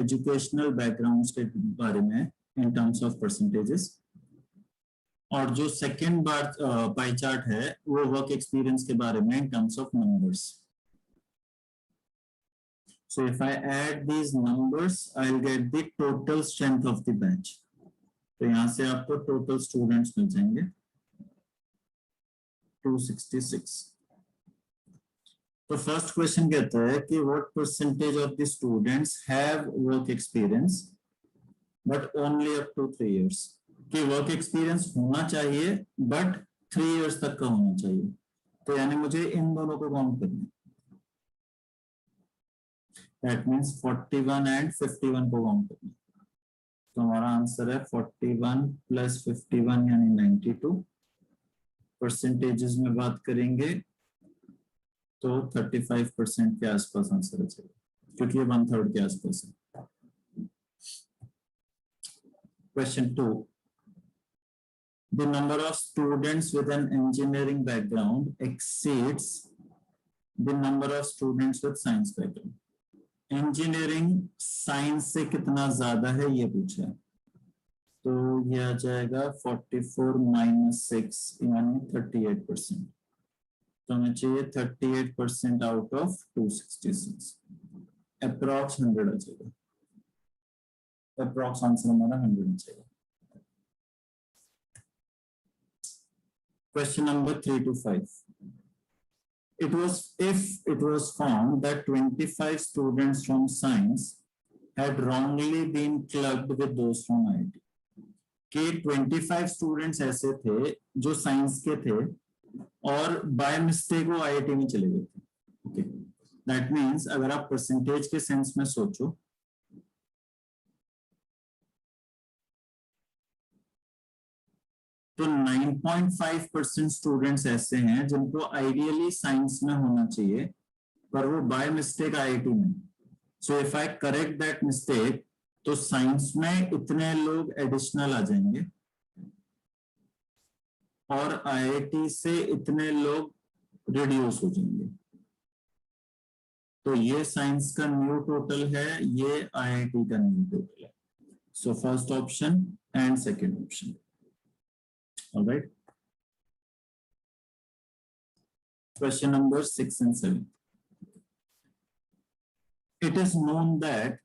Educational background के बारे में इन टर्म्स ऑफ परसेंटेजेस, और जो सेकेंड बार पाई चार्ट है वो वर्क एक्सपीरियंस के बारे में in terms of numbers. So if I add these numbers, I'll get the total strength of the batch. तो यहाँ से आपको टोटल स्टूडेंट्स मिल जाएंगे 266. तो फर्स्ट क्वेश्चन कहता है कि what percentage of the students have work experience but only up to 3 years. कि वर्क एक्सपीरियंस होना चाहिए बट 3 years तक का होना चाहिए. तो यानी मुझे इन दोनों को काउंट करना है. That means 41 and 51 को काउंट करना. तो हमारा आंसर है 41 प्लस 51 यानी 92. परसेंटेजेस में बात करेंगे तो 35% के आसपास आंसर है, क्योंकि ये 1/3 के आसपास है. Question 2. The number of students with an engineering background exceeds the number of students with science background. Engineering science से कितना ज्यादा है ये पूछा है. तो ये आ जाएगा 44 - 6 यानी 38%. तो हमें चाहिए 38% आउट ऑफ 266. अप्रॉक्स 100 आ जाएगा. अप्रॉक्स आंसर हमारा 100 आ जाएगा. Question number 3 to 5. If it was found that 25 students from science had wrongly been clubbed with those from IIT. कि 25 स्टूडेंट्स ऐसे थे जो साइंस के थे और बाय मिस्टेक वो IIT में चले गए थे. ओके, दैट मींस अगर आप परसेंटेज के सेंस में सोचो तो 9.5% स्टूडेंट्स ऐसे हैं जिनको आइडियली साइंस में होना चाहिए पर वो बाय मिस्टेक IIT में. So if I correct that mistake तो साइंस में इतने लोग एडिशनल आ जाएंगे और IIT से इतने लोग रिड्यूस हो जाएंगे. तो ये साइंस का न्यू टोटल है, ये IIT का न्यू टोटल है. So first option and second option. All right. Question number 6 and 7. It is known that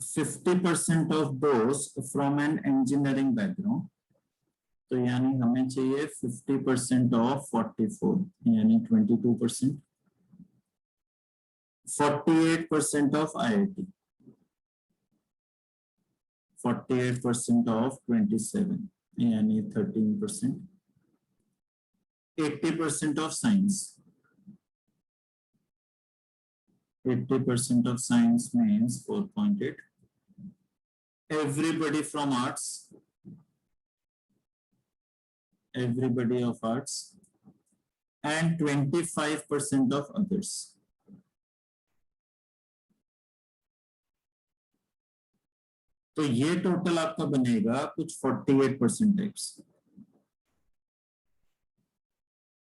50% of those from an engineering background, तो यानी हमें चाहिए 50% of 44 यानी 22%. 48% of IIT, 48% of 27 यानी 13%. 80% of science. 80% of science means 4.8. Everybody from arts. Everybody of arts. And 25% of others. तो ये total आपका बनेगा कुछ 48% टाइप्स.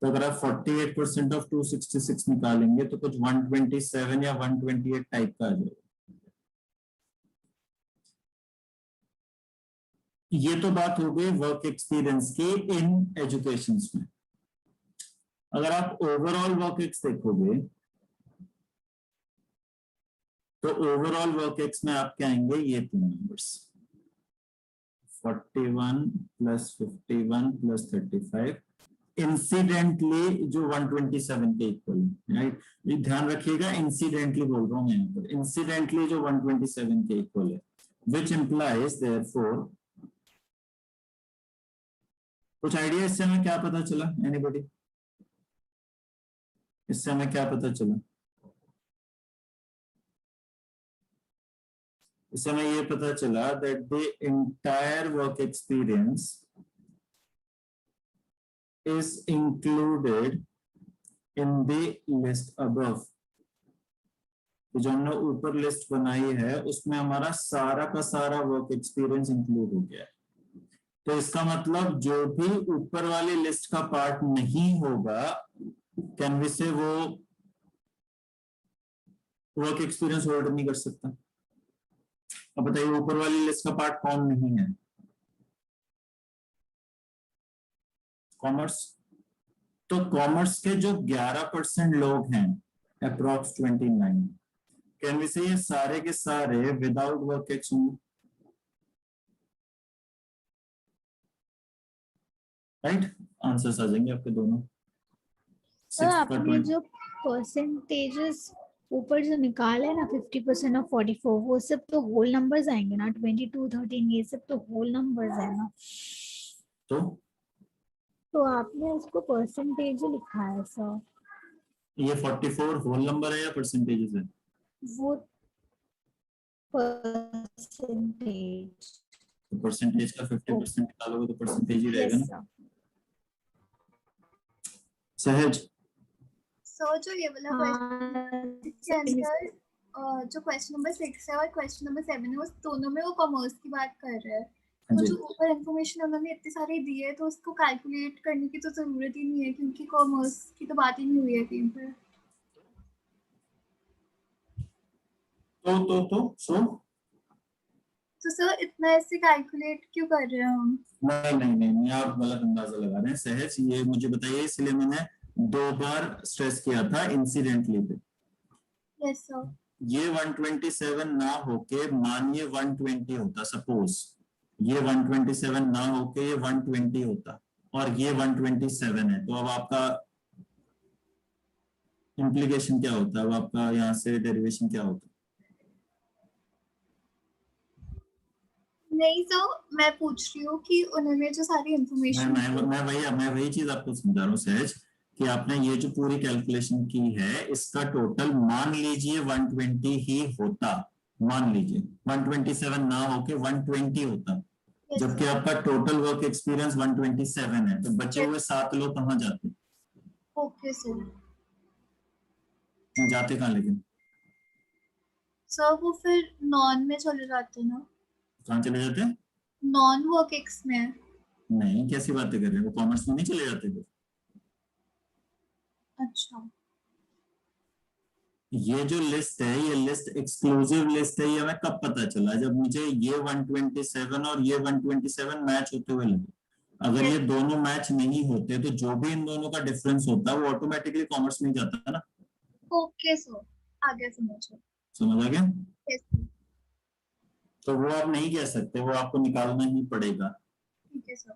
तो अगर आप 48% ऑफ 266 निकालेंगे तो कुछ 127 या 128 टाइप का आ जाएगा. ये तो बात हो गई वर्क एक्सपीरियंस की इन एजुकेशंस में. अगर आप ओवरऑल वर्क एक्स देखोगे तो ओवरऑल वर्क एक्स में आप क्या आएंगे, ये 3 नंबर्स 41 + 51 + 35 इंसिडेंटली जो 127 के इक्वल है. राइट, ये ध्यान रखिएगा, इंसिडेंटली बोल रहा हूं मैं यहाँ पर, इंसिडेंटली जो 127 के इक्वल है, विच इंप्लाइज देयरफॉर. कुछ आइडिया इससे हमें क्या पता चला? एनीबॉडी? इससे हमें क्या पता चला? इससे हमें ये पता चला that the entire work experience is included in the list above. जो हमने ऊपर लिस्ट बनाई है उसमें हमारा सारा का सारा वर्क एक्सपीरियंस इंक्लूड हो गया है. तो इसका मतलब जो भी ऊपर वाली लिस्ट का पार्ट नहीं होगा, कैन वी से वो वर्क एक्सपीरियंस होल्ड नहीं कर सकता. अब बताइए ऊपर वाली लिस्ट का पार्ट कौन नहीं है? कॉमर्स। तो कॉमर्स के जो 11% लोग हैं, अप्रोक्स 29, कैन वी से ये सारे के सारे विदाउट वर्क एक्स होंगे, राइट? आंसर्स आ जाएंगे आपके दोनों। सर आपने जो परसेंटेजेस ऊपर जो निकाले ना 50% और 44, वो सब तो होल नंबर्स आएंगे ना, 22, 13, ये सब तो होल नंबर्स है ना। तो आपने उसको परसेंटेज लिखा है सर। ये 44 होल नंबर है या परसेंटेजेस है? वो परसेंटेज। तो परसेंटेज का 50% निकालोगे तो परसेंटेज ही रहेगा यस ना। सर। सहज। सर जो ये वाला क्वेश्चन के अंदर जो क्वेश्चन नंबर 6 है और क्वेश्चन नंबर 7 है, उस दोनों में वो कॉमर्स की बात कर रहे हैं। तो जो ऊपर इंफॉर्मेशन उन्होंने इतनी सारी दी है तो उसको कैलकुलेट करने की तो जरूरत ही नहीं है, क्योंकि कॉमर्स की तो बात ही नहीं हुई है कहीं पर। तो सर इतना ऐसे कैलकुलेट क्यों कर रहे हैं हम? नहीं, आप गलत अंदाजा लगा रहे हैं सहज। ये मुझे बताइए, इसलिए मैंने 2 बार स्ट्रेस किया था इंसिडेंटली पे। Yes sir. ये 127 ना होके मानिए 120 होता, सपोज ये 127 ना होके ये 120 होता और ये 127 है, तो अब आपका इम्प्लीकेशन क्या होता है? अब आपका यहाँ से डेरिवेशन क्या होता है? नहीं सर, मैं पूछ रही हूँ कि उन्होंने जो सारी इंफॉर्मेशन मैं वही चीज आपको समझा रहा हूँ सहज, कि आपने ये जो पूरी कैलकुलेशन की है इसका टोटल मान लीजिए 120 ही होता, मान लीजिए 127 ना होके 120 होता, जबकि आपका टोटल वर्क एक्सपीरियंस 127 है, तो बचे हुए 7 लोग कहाँ जाते? Okay sir. जाते कहाँ लेकिन? सर वो फिर नॉन में चले जाते ना। कहाँ चले जाते? नॉन वर्क एक्स में। नहीं, कैसी बातें कर रहे हैं, वो कॉमर्स में नहीं चले जाते थे? अच्छा। ये जो लिस्ट है ये लिस्ट एक्सक्लूसिव लिस्ट है, ये हमें कब पता चला? जब मुझे ये 127 और ये 127 मैच होते हुए लगे। अगर ये दोनों मैच नहीं होते तो जो भी इन दोनों का डिफरेंस होता है वो ऑटोमेटिकली कॉमर्स में जाता है ना। ओके सर, आगे समझो। समझ आ गया? यस। तो वो आप नहीं कह सकते, वो आपको निकालना ही पड़ेगा। ठीक है सर।